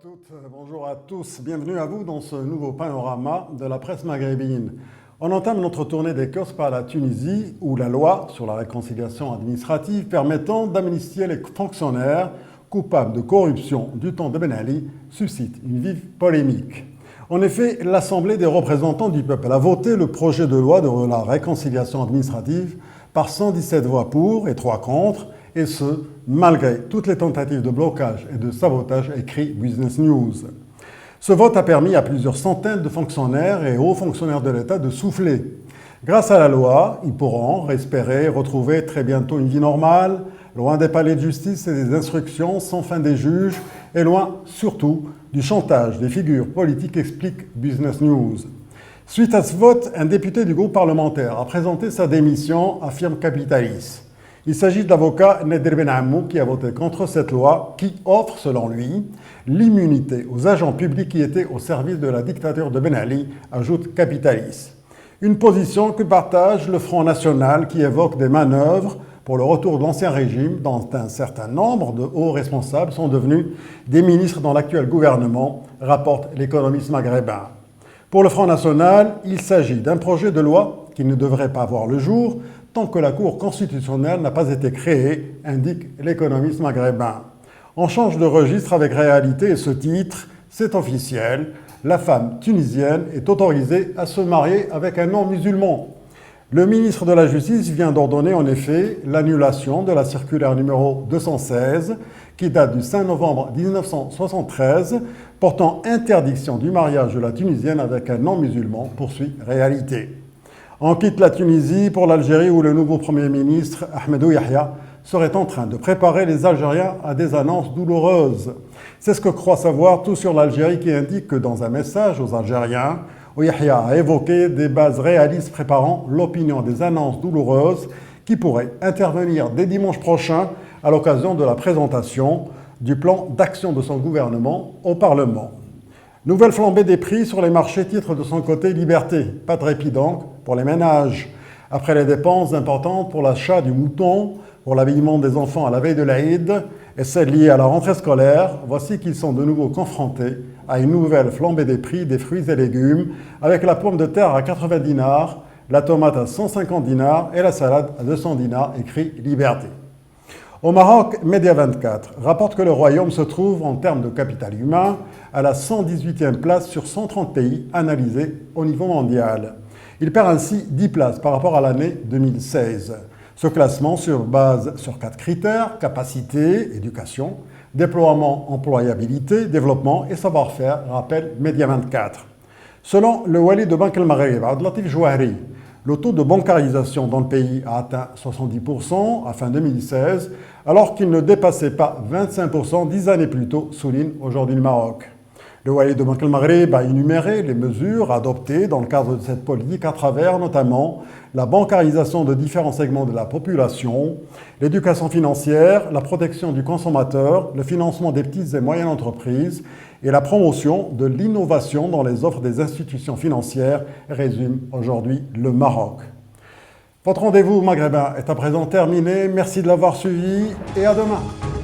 toutes, bonjour à tous. Bienvenue à vous dans ce nouveau panorama de la presse maghrébine. On entame notre tournée des cœurs par la Tunisie, où la loi sur la réconciliation administrative permettant d'amnistier les fonctionnaires coupables de corruption du temps de Ben Ali suscite une vive polémique. En effet, l'Assemblée des représentants du peuple a voté le projet de loi de la réconciliation administrative par 117 voix pour et 3 contre, et ce, malgré toutes les tentatives de blocage et de sabotage, écrit Business News. Ce vote a permis à plusieurs centaines de fonctionnaires et hauts fonctionnaires de l'État de souffler. Grâce à la loi, ils pourront espérer retrouver très bientôt une vie normale, loin des palais de justice et des instructions sans fin des juges, et loin, surtout, du chantage des figures politiques, explique Business News. Suite à ce vote, un député du groupe parlementaire a présenté sa démission, affirme Capitalis. Il s'agit de l'avocat Nader Ben Ammou qui a voté contre cette loi qui offre, selon lui, l'immunité aux agents publics qui étaient au service de la dictature de Ben Ali, ajoute Capitalis. Une position que partage le Front National qui évoque des manœuvres pour le retour de l'ancien régime dont un certain nombre de hauts responsables sont devenus des ministres dans l'actuel gouvernement, rapporte l'économiste maghrébin. Pour le Front National, il s'agit d'un projet de loi qui ne devrait pas voir le jour tant que la Cour constitutionnelle n'a pas été créée, indique l'économiste maghrébin. On change de registre avec réalité et ce titre, c'est officiel, la femme tunisienne est autorisée à se marier avec un non-musulman. Le ministre de la Justice vient d'ordonner en effet l'annulation de la circulaire numéro 216 qui date du 5 novembre 1973 portant interdiction du mariage de la Tunisienne avec un non-musulman, poursuit réalité. On quitte la Tunisie pour l'Algérie où le nouveau Premier ministre, Ahmedou Yahya, serait en train de préparer les Algériens à des annonces douloureuses. C'est ce que croit savoir Tout sur l'Algérie qui indique que dans un message aux Algériens, Yahya a évoqué des bases réalistes préparant l'opinion des annonces douloureuses qui pourraient intervenir dès dimanche prochain à l'occasion de la présentation du plan d'action de son gouvernement au Parlement. Nouvelle flambée des prix sur les marchés, titre de son côté Liberté. Pas de répit donc pour les ménages. Après les dépenses importantes pour l'achat du mouton, pour l'habillement des enfants à la veille de l'Aïd et celles liées à la rentrée scolaire, voici qu'ils sont de nouveau confrontés à une nouvelle flambée des prix des fruits et légumes, avec la pomme de terre à 80 dinars, la tomate à 150 dinars et la salade à 200 dinars, écrit Liberté. Au Maroc, Média 24 rapporte que le royaume se trouve, en termes de capital humain, à la 118e place sur 130 pays analysés au niveau mondial. Il perd ainsi 10 places par rapport à l'année 2016. Ce classement se base sur 4 critères: capacité, éducation, déploiement, employabilité, développement et savoir-faire, rappelle Média 24. Selon le wali de Banque el-Maghreb, Abdelatif Jouahri, le taux de bancarisation dans le pays a atteint 70% à fin 2016, alors qu'il ne dépassait pas 25% 10 années plus tôt, souligne aujourd'hui le Maroc. Le wali de Banque el-Maghreb a énuméré les mesures adoptées dans le cadre de cette politique à travers notamment la bancarisation de différents segments de la population, l'éducation financière, la protection du consommateur, le financement des petites et moyennes entreprises et la promotion de l'innovation dans les offres des institutions financières, résume aujourd'hui le Maroc. Votre rendez-vous maghrébin est à présent terminé. Merci de l'avoir suivi et à demain.